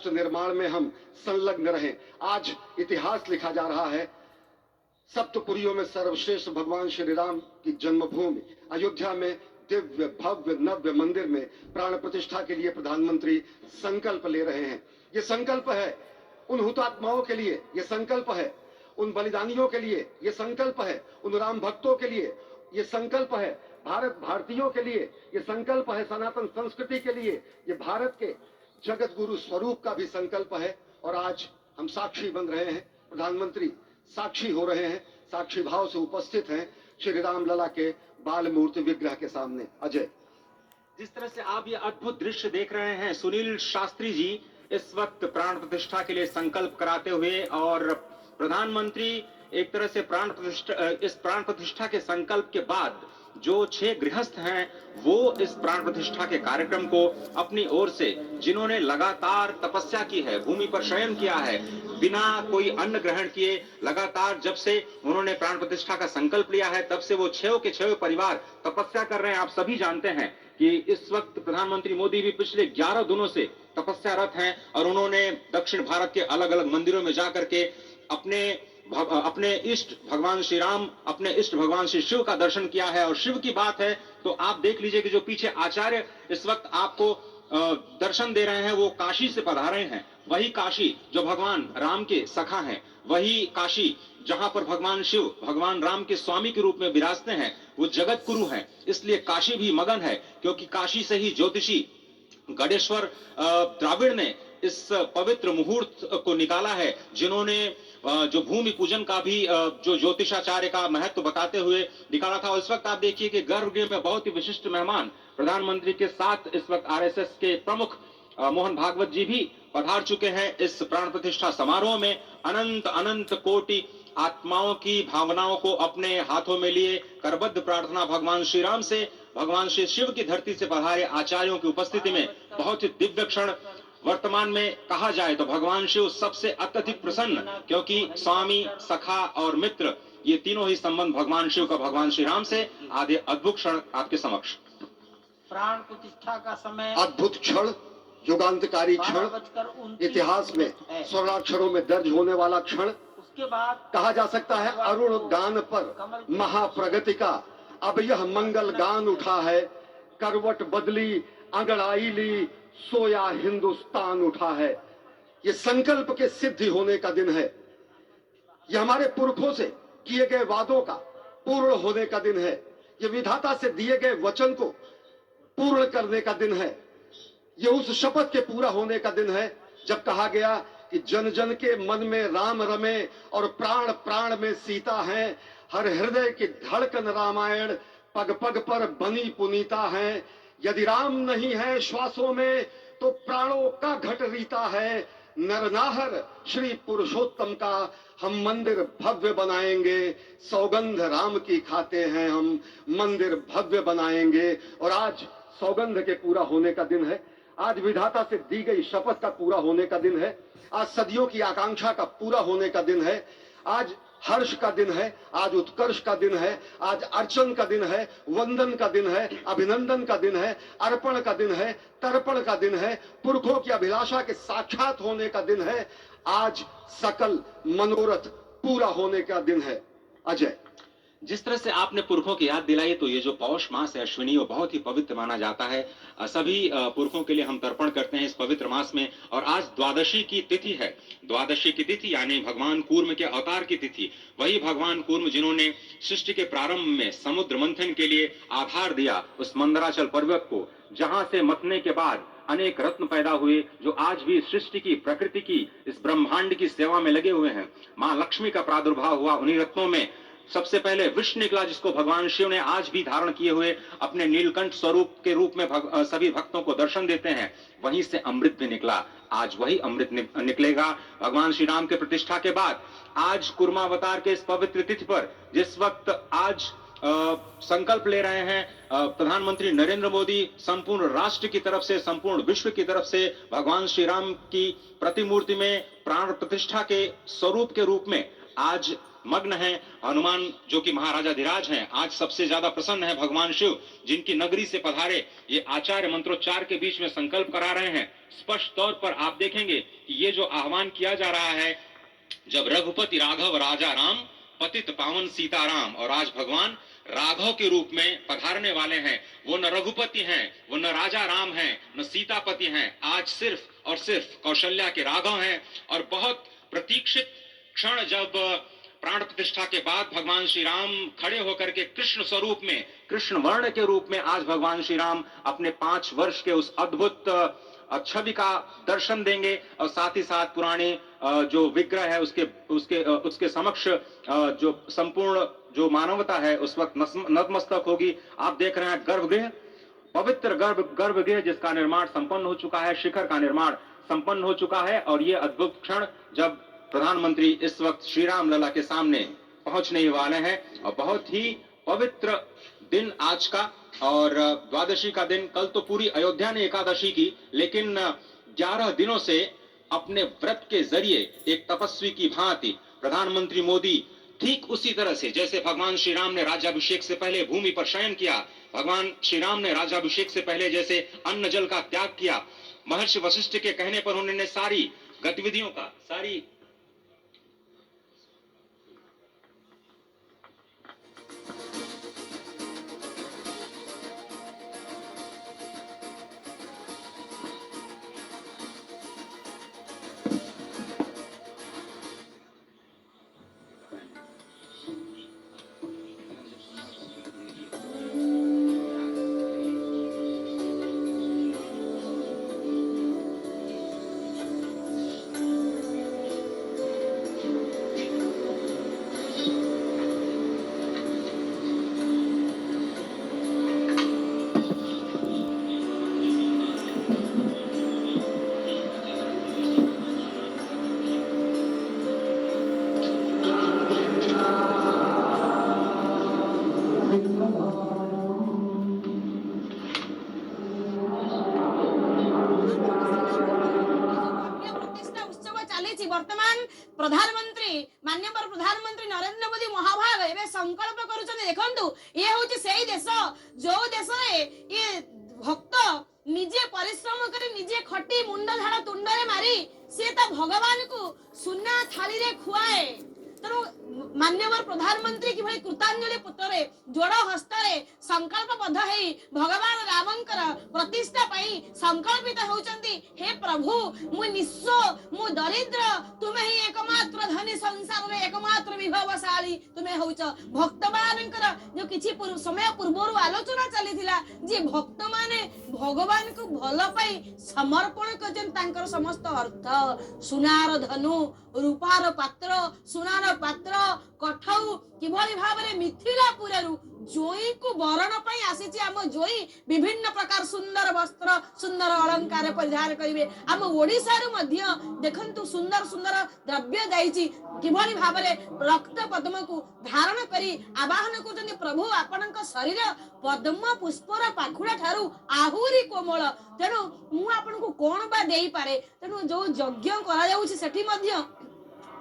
राष्ट्र निर्माण में हम संलग्न रहें। आज इतिहास लिखा जा रहा है। सप्तपुरियों में सर्वश्रेष्ठ भगवान श्री राम की जन्मभूमि अयोध्या में दिव्य भव्य नव्य मंदिर में प्राण प्रतिष्ठा के लिए प्रधानमंत्री संकल्प ले रहे हैं। ये संकल्प है उन हुतात्माओं के लिए, ये संकल्प है उन बलिदानियों के लिए, ये संकल्प है उन राम भक्तों के लिए, ये संकल्प है भारत भारतीयों के लिए, ये संकल्प है सनातन संस्कृति के लिए, ये भारत के जगत गुरु स्वरूप का भी संकल्प है। और आज हम साक्षी बन रहे हैं, प्रधानमंत्री साक्षी हो रहे हैं, साक्षी भाव से उपस्थित हैं श्री राम लला के बाल मूर्ति विग्रह के सामने। अजय, जिस तरह से आप ये अद्भुत दृश्य देख रहे हैं, सुनील शास्त्री जी इस वक्त प्राण प्रतिष्ठा के लिए संकल्प कराते हुए, और प्रधानमंत्री एक तरह से इस प्राण प्रतिष्ठा के संकल्प के बाद जो 6 गृहस्थ हैं वो इस प्राण प्रतिष्ठा के कार्यक्रम को अपनी ओर से, जिन्होंने लगातार तपस्या की है, भूमि पर शयन किया है, बिना कोई अन्न ग्रहण किए लगातार जब से उन्होंने प्राण प्रतिष्ठा का संकल्प लिया है तब से वो 6 के 6 परिवार तपस्या कर रहे हैं। आप सभी जानते हैं कि इस वक्त प्रधानमंत्री मोदी भी पिछले 11 दिनों से तपस्यारत हैं और उन्होंने दक्षिण भारत के अलग अलग मंदिरों में जाकर के अपने इष्ट भगवान श्री राम, अपने इष्ट भगवान श्री शिव का दर्शन किया है। और शिव की बात है तो आप देख लीजिए कि जो पीछे आचार्य इस वक्त आपको दर्शन दे रहे हैं वो काशी से पधारे हैं। वही काशी जो भगवान राम के सखा हैं, वही काशी जहां पर भगवान शिव भगवान राम के स्वामी के रूप में विराजते हैं, वो जगत गुरु हैं। इसलिए काशी भी मगन है, क्योंकि काशी से ही ज्योतिषी गणेश्वर द्राविड़ ने इस पवित्र मुहूर्त को निकाला है, जिन्होंने जो भूमि पूजन का भी जो ज्योतिषाचार्य का महत्व बताते हुए निकाला था। और इस वक्त आप देखिए कि गर्भगृह में बहुत ही विशिष्ट मेहमान प्रधानमंत्री के साथ इस वक्त आरएसएस के प्रमुख मोहन भागवत जी भी पधार चुके हैं। इस प्राण प्रतिष्ठा समारोह में अनंत अनंत कोटि आत्माओं की भावनाओं को अपने हाथों में लिए करबद्ध प्रार्थना भगवान श्री राम से, भगवान श्री शिव की धरती से पधारे आचार्यों की उपस्थिति में बहुत ही दिव्य क्षण। वर्तमान में कहा जाए तो भगवान शिव सबसे अत्यधिक प्रसन्न, क्योंकि स्वामी, सखा और मित्र ये तीनों ही संबंध भगवान शिव का भगवान श्री राम से। आधे अद्भुत क्षण आपके समक्ष। प्राण प्रतिष्ठा का समय, अद्भुत क्षण, युगांतकारी क्षण, इतिहास में स्वर्णाक्षरों में दर्ज होने वाला क्षण। उसके बाद कहा जा सकता है अरुण गान पर महाप्रगति का अब यह मंगल गान उठा है। करवट बदली अंगड़ाई ली सोया हिंदुस्तान उठा है। ये संकल्प के सिद्धि होने का दिन है। ये हमारे पुरखों से किए गए वादों का पूर्ण होने का दिन है। ये विधाता से दिए गए वचन को पूर्ण करने का दिन है। ये उस शपथ के पूरा होने का दिन है जब कहा गया कि जन जन के मन में राम रमे और प्राण प्राण में सीता है। हर हृदय की धड़कन रामायण पग पग पर बनी पुनीता है। यदि राम नहीं है श्वासों में तो प्राणों का घट रीता है। नरनाहर श्री पुरुषोत्तम का हम मंदिर भव्य बनाएंगे। सौगंध राम की खाते हैं हम, मंदिर भव्य बनाएंगे। और आज सौगंध के पूरा होने का दिन है। आज विधाता से दी गई शपथ का पूरा होने का दिन है। आज सदियों की आकांक्षा का पूरा होने का दिन है। आज हर्ष का दिन है, आज उत्कर्ष का दिन है, आज अर्चन का दिन है, वंदन का दिन है, अभिनंदन का दिन है, अर्पण का दिन है, तर्पण का दिन है, पुरखों की अभिलाषा के साक्षात होने का दिन है। आज सकल मनोरथ पूरा होने का दिन है। अजय, जिस तरह से आपने पुरखों की याद दिलाई, तो ये जो पौष मास है अश्विनी, वो बहुत ही पवित्र माना जाता है। सभी पुरखों के लिए हम तर्पण करते हैं इस पवित्र मास में। और आज द्वादशी की तिथि है। द्वादशी की तिथि यानी भगवान कूर्म के अवतार की तिथि। वही भगवान कूर्म जिन्होंने सृष्टि के प्रारंभ में समुद्र मंथन के लिए आधार दिया उस मंदराचल पर्वत को, जहां से मतने के बाद अनेक रत्न पैदा हुए, जो आज भी सृष्टि की, प्रकृति की, इस ब्रह्मांड की सेवा में लगे हुए हैं। माँ लक्ष्मी का प्रादुर्भाव हुआ उन्हीं रत्नों में। सबसे पहले विष निकला, जिसको भगवान शिव ने आज भी धारण किए हुए अपने नीलकंठ स्वरूप के रूप में सभी भक्तों को दर्शन देते हैं। वहीं से अमृत भी निकला। आज वही अमृत निकलेगा भगवान श्री राम के प्रतिष्ठा के बाद। आज कुर्मावतार के इस पवित्र तिथि पर, जिस वक्त आज संकल्प ले रहे हैं प्रधानमंत्री नरेंद्र मोदी, संपूर्ण राष्ट्र की तरफ से, संपूर्ण विश्व की तरफ से भगवान श्री राम की प्रतिमूर्ति में प्राण प्रतिष्ठा के स्वरूप के रूप में आज मग्न हैं। हनुमान जो कि महाराजाधिराज हैं, आज सबसे ज्यादा प्रसन्न है भगवान शिव, जिनकी नगरी से पधारे ये आचार्य मंत्रोच्चार के बीच में संकल्प करा रहे हैं। स्पष्ट तौर पर आप देखेंगे कि ये जो आह्वान किया जा रहा है, जब रघुपति राघव राजा राम, पतित पावन सीताराम, और आज भगवान राघव के रूप में पधारने वाले हैं। वो न रघुपति हैं, वो न राजा राम हैं, न सीतापति हैं, आज सिर्फ और सिर्फ कौशल्या के राघव हैं। और बहुत प्रतीक्षित क्षण, जब प्राण प्रतिष्ठा के बाद भगवान श्री राम खड़े होकर के कृष्ण स्वरूप में, कृष्ण वर्ण के रूप में आज भगवान श्री राम अपने 5 वर्ष के उस अद्भुत छवि का दर्शन देंगे। और साथ ही साथ पुराने जो विग्रह है उसके समक्ष जो संपूर्ण जो मानवता है उस वक्त नतमस्तक होगी। आप देख रहे हैं गर्भगृह, पवित्र गर्भगृह जिसका निर्माण संपन्न हो चुका है, शिखर का निर्माण संपन्न हो चुका है। और ये अद्भुत क्षण जब प्रधानमंत्री इस वक्त श्री राम लला के सामने पहुंचने वाले हैं, और बहुत ही पवित्र दिन आज का, और द्वादशी का दिन। कल तो पूरी अयोध्या ने एकादशी की, लेकिन 11 दिनों से अपने व्रत के जरिए एक तपस्वी की भांति प्रधानमंत्री मोदी ठीक उसी तरह से जैसे भगवान श्री राम ने राज्याभिषेक से पहले भूमि पर शयन किया, भगवान श्री राम ने राज्याभिषेक से पहले जैसे अन्न जल का त्याग किया, महर्षि वशिष्ठ के कहने पर उन्होंने सारी गतिविधियों का वर्तमान प्रधानमंत्री माननीय प्रधानमंत्री नरेंद्र मोदी महाभाग एवं संकल्प करुछन। देखंतु ये होची सेही देश जो देश रे ये भक्त निजे परिश्रम करी निजे खटी मुंड झाड़ा तुंड रे मारी से ता भगवान को सुना थाली रे खुआए। तेणु माननीय प्रधानमंत्री किभली कृतांजलि पुत्रे जोड़ हस्तरे संकल्पबद्ध है भगवान रामंकर प्रतिष्ठा पाई संकल्पित होचंती। हे प्रभु मु निस्व मु दरिद्र, तुमे ही एकमात्र धनी संसार रे एकमात्र विभवशाली तुमे होच। भक्त मानकर जो किछि समय पूर्व आलोचना चलीथिला जे भक्त माने भगवान को भल पाई समर्पण करजन तांकर समस्त अर्थ सुनार धनु रूपार पात्र सुनार पात्र कठौ किभली भाबरे मिथिलापुरु जोई को बरण पाई आसीची। आम जोई विभिन्न प्रकार सुंदर वस्त्र सुंदर अलंकार परिधान करिवे। आम ओडिसा रु मध्य देखंतु सुंदर सुंदर द्रव्य जाईची किभली भाबरे रक्त पद्म को धारण करी आवाहन करजनी। प्रभु आपनक शरीर पद्म पुष्पर पाखुड़ा ठारू आहुरी कोमल, तेणु मु आपन को कोन बा देई पारे। तेणु जो यज्ञ करा जाउची सेठी मध्य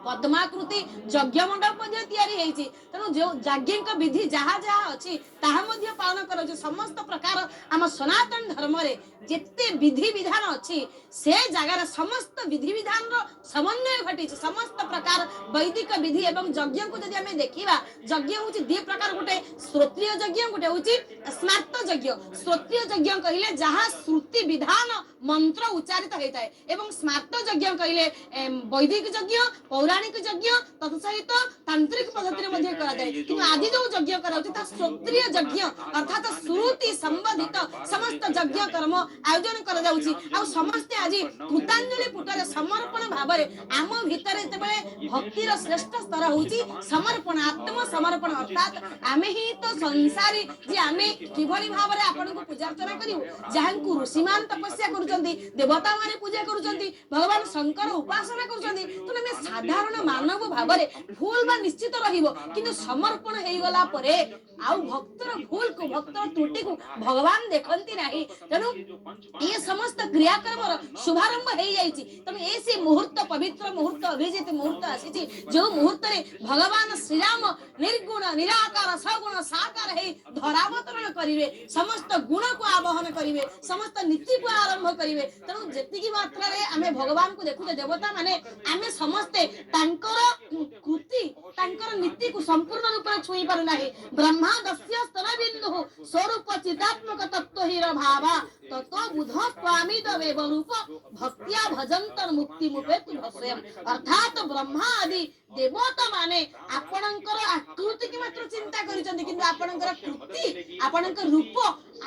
पद्माकृति यज्ञ मंडप तैयारी होती। तेणु जो यज्ञ विधि जहाँ जहाँ अच्छी ताहा पालन कर समस्त प्रकार आम सनातन धर्म रे जिते विधि विधान अच्छी से जगार समस्त विधि विधान समन्वय घटी। समस्त प्रकार वैदिक विधि एवं यज्ञ को जदि आम देखा, यज्ञ हूँ 2 प्रकार, गोटे श्रोत्रिय यज्ञ गोटे हूँ स्मार्त यज्ञ। श्रोत्रिय यज्ञ कहले जहाँ श्रुति विधान मंत्र उच्चारित होता है एवं स्मार्त यज्ञ कहले वैदिक यज्ञ पौराणिक यज्ञ तत्सहित तांत्रिक पद्धति कराए। कि आदि जो यज्ञ करा श्रोत्रिय यज्ञ अर्थात श्रुति संबंधित समस्त यज्ञ कर्म आयोजन करा समस्ते आज कृतांजलि पुटरे समर्पण भाव आम भितर जिते भक्तिर श्रेष्ठ स्तर होची समर्पण आत्म समर्पण। अर्थात आमे ही तो संसारी जे आमे किभली भाव में आपन को पूजा अर्चना करियो, जहां को ऋषिमान तपस्या करूचंती, देवता माने पूजा करूचंती, भगवान शंकर उपासना करूचंती। तो आमे साधारण मानव भाव में भूल बा निश्चित रहिबो, किंतु समर्पण हेई गला परे आउ भक्तर भूल को भक्तर त्रुटि को भगवान देखंती नाही तेणु ये समस्त क्रियाक्रम शुभारंभ हो जाइछि तेणु ए से मुहूर्त पवित्र मुहूर्त अभिजित मुहूर्त आसीछि जो मुहूर्त रे भगवान श्री राम निर्गुण निराकार सगुण साकार हे धरावतरण करिवे समस्त गुण को आवाहन करिवे समस्त नीति को आरंभ करिवे तेणु जेतिकी मात्रा रे आमे भगवान को देखुते देवता माने आमे समस्ते तांकर कृति तांकर नीति को संपूर्ण रूप में छुई पारु नाही ब्रह्मा दस्य स्तन बिंदु स्वरूप चिदात्मक तत्व हीर भावा ततो बुध स्वामी देव रूप भक्तिया भजंतर मुक्ति मुपेतु स्वयं अर्थात ब्रह्मा आदि देवता माने आपणकर आकृति की मात्र चिंता करिसंती किंतु आपणकर कृति आपणकर रूप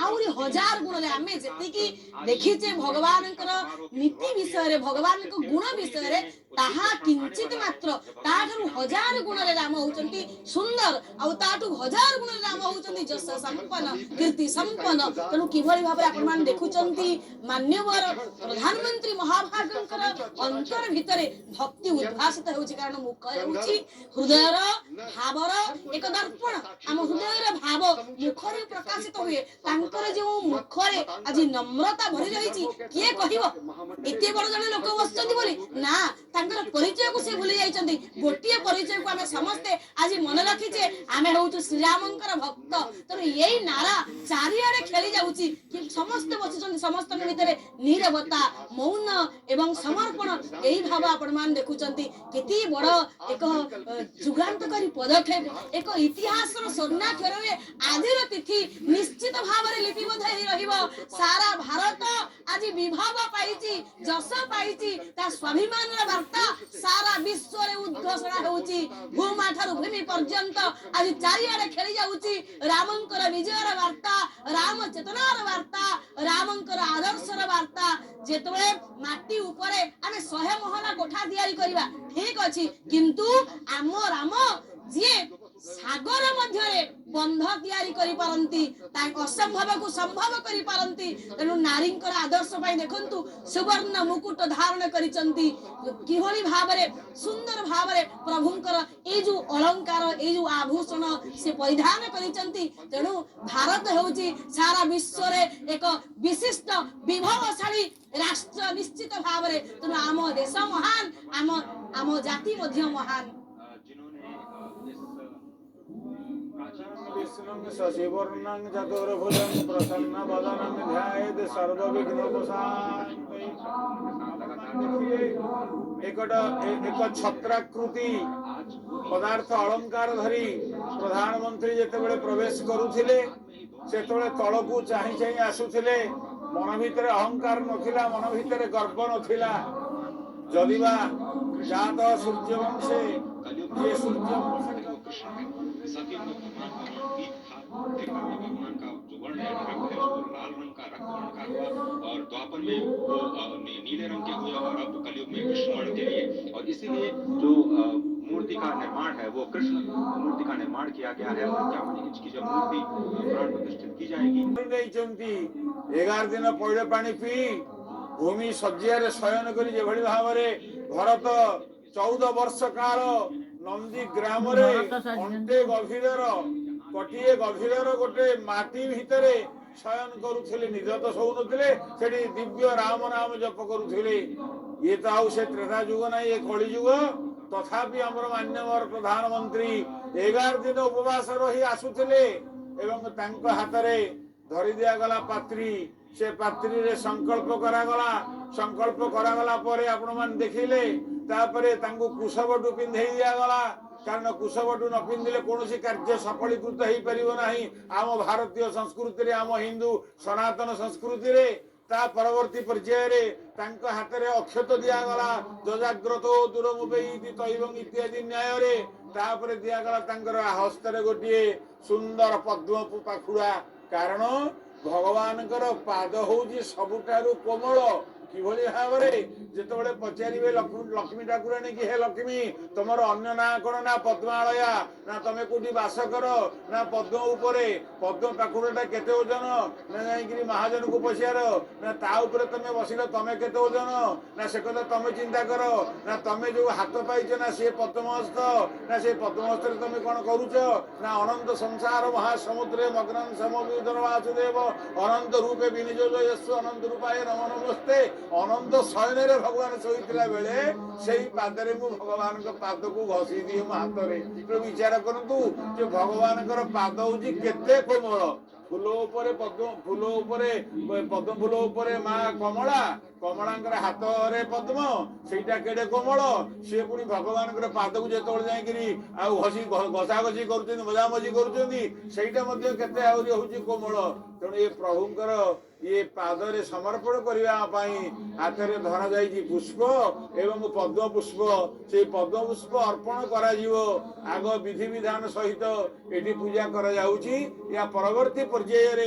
आउरी हजार गुण रे आमे जति की देखिचे भगवानकर नीति विषय रे भगवान को गुण विषय रे ताहा किंचित मात्र ताठु हजार गुण रे राम होचंती सुंदर आ ताठु हजार गुण रे राम होचंती जस संपन्न कीर्ति संपन्न तनु किभଳି भाबरे आपण मान देखुचंती मान्यवर प्रधानमंत्री महाभागंकर अंतर भितरे भक्ति उद्भासित होउची कारण मुख होउची हृदयर भावर एक दर्पण हम हृदयर भाव मुखरे प्रकाशित हुए तांकर जो मुखरे आज नम्रता भरी रहिची किए कहिबो एते बड़ जने लोक बसचंती बोली ना तांकर परिचय को से भूली जाइचंती गोटिए परिचय को हमें समस्ते आज मन रखिचे आमे होउछु श्री रामंकर भक्त तनो एई नारा चारियाडे खेली जाउची कि समस्त बसचंती समस्त भितरे नीरवता मौन एवं समर्पण एई भाव आपण मान देखुचंती केती बड़ एक जुगांतकारी पदक्षेप एक इतिहासर स्वर्णाक्षर रे आदिर तिथि निश्चित भाव रे लिपिबद्ध हे रहिबो सारा भारत आज विभाग पाइची जस पाइची ता स्वाभिमान रा वार्ता सारा विश्व रे उद्घोषणा होउची भूमा ठारू भूमि पर्यंत आज चारियाडे खेली जाउची रामंकर विजयर वार्ता राम चेतनार वार्ता रामंकर आदर्शर वार्ता जेतबे माटी ऊपरे आमे 100 महला कोठा तयारी करिबा ठीक अछि किंतु आम राम जे सागर मध्यरे बंध तयारी करि पारंती ताक असंभव को संभव करि पारंती तेनु नारींकर आदर्श पय देखंतु सुवर्ण मुकुट धारण करिचंती किहोली भाबरे सुंदर भाबरे प्रभुंकर ए जो अलंकार ए जो आभूषण से परिधान करिचंती तेनु भारत होउची सारा विश्व रे एक विशिष्ट विभवशाली राष्ट्र निश्चित भाबरे तेनु आम देश महान आम जाति मध्य महान शशिवर्णं चतुर्भुजं प्रसन्नवदनं ध्यायेत् सर्वविघ्नोपशान्तये। एक छत्राकृति पदार्थ अलंकार धरी प्रधानमंत्री जेतेबेले प्रवेश करुथिले सेतेबेले तळकू चाहि चाहि आसुथिले मन भितरे अहंकार नथिला मन भितरे गर्व नथिला जदिबा जात सूर्यवंशे ये सूर्यवंश भगवान का जो वर्ण है रक्त है वो लाल रंग का रक्त वर्ण का हुआ और द्वापर में वो नीले रंग के हुए और अब कलयुग में कृष्ण वर्ण के लिए और इसीलिए जो मूर्ति का निर्माण है वो कृष्ण मूर्ति का निर्माण किया गया है और 51 इंच की जब मूर्ति प्राण प्रतिष्ठित की जाएगी 11 दिन पौड़ पानी पी भूमि शज्यारे शयन करी जेभଳି भावरे भरत 14 वर्ष काल नंदी ग्राम रे अंटे गभीर कटिए गभीर गोटे माटी भितरे शयन करुथिले निरत शोनुथिले सेठी दिव्य राम नाम जप करुथिले ये तो आउ से त्रेता युग नहीं ये कली युग तथापि हमर मान्यवर प्रधानमंत्री 11 दिन उपवास रही आसुथिले एवं तांको हाथ रे धरि दिया गला पात्री से पात्री रे संकल्प करागला परे आपण मान देखिले तापरे तांको कुशबटु पिंधेई दिया गला कारण कुशबटु न पिंधिले कोनोसी कार्य सफलीकृत हेई परिबो नाही आम भारतीय संस्कृति रे आम हिंदू सनातन संस्कृति रे ता परवर्ती पर्याय रे तांको हाथ रे अक्षत दिया गला जजाग्रतो दूरमुपेति तैवं इत्यादि न्याय रे तापरे दिया गला तांकर हस्त रे गोटिए सुंदर पद्म पाखुड़ा कारण भगवान पाद हूँ सबुठारु कोमल किभଳି भाବରେ ଯେତେବେଳେ ପଚାରିବେ ଲକ୍ଷ୍ମୀ ଠାକୁରାଣୀ କି ହେ ଲକ୍ଷ୍ମୀ ତମର ଅନ୍ୟ ନାଁ କଣ ନା ପଦ୍ମାଳୟା ନା ତମେ କୋଉଠି ବାସ କର ନା ପଦ୍ମ ଉପରେ ପଦ୍ମ ପାଖୁଡଟା କେତେ ଓଜନ ନା ଯାଇକିରି ମହାଜନକୁ ପଚାର ନା ତା ଉପରେ ତମେ ବସିଲ ତମେ କେତେ ଓଜନ ନା ସେ କଥା ତମେ ଚିନ୍ତା କର ନା ତମେ ଯୋଉ ହାତ ପାଇଛ ନା ସେ ପଦ୍ମହସ୍ତ ନା ସେ ପଦ୍ମହସ୍ତରେ ତମେ କଣ କରୁଛ ନା ଅନନ୍ତ ସଂସାର ମହାସମୁଦ୍ରେ ମଗ୍ନାନ୍ ସମବିଦର ବାସୁଦେବ ଅନନ୍ତ ରୂପେ ବିନିଯୋଗ ଯସ୍సు ଅନନ୍ତ ରୂପାୟ ନମୋ ନମସ୍ତେ ଅନନ୍ତ ଶୟନରେ ଭଗବାନ ଶୋଇଥିଲା ବେଳେ ସେଇ ପାଦରେ ମୁଁ ଭଗବାନଙ୍କ ପାଦକୁ ଘଷି ଦିଏ ମୋ ହାତରେ ବିଚାର କରନ୍ତୁ ଯେ ଭଗବାନଙ୍କର ପାଦ ହଉଛି କେତେ କୋମଳ ଫୁଲ ଉପରେ ପଦ୍ମ ଫୁଲ ଉପରେ ମା କମଳା କମଳାଙ୍କର ହାତରେ ପଦ୍ମ ସେଇଟା କେଡେ କୋମଳ ସେ ପୁଣି ଭଗବାନଙ୍କର ପାଦକୁ ଯେତେବେଳେ ଯାଇକିରି ଆଉ ଘଷାଘଷି କରୁଛନ୍ତି ମଜାମଜି କରୁଛନ୍ତି ସେଇଟା ମଧ୍ୟ କେତେ ଆହୁରି ହଉଛି କୋମଳ ତେଣୁ ଏ ପ୍ରଭୁଙ୍କର ये पादरे समर्पण करने हाथ में धरा जाइए पुष्प एवं पद्म पुष्प से पद्म पुष्प अर्पण करा आग विधि विधान सहित ये पूजा करा परवर्ती पर्याय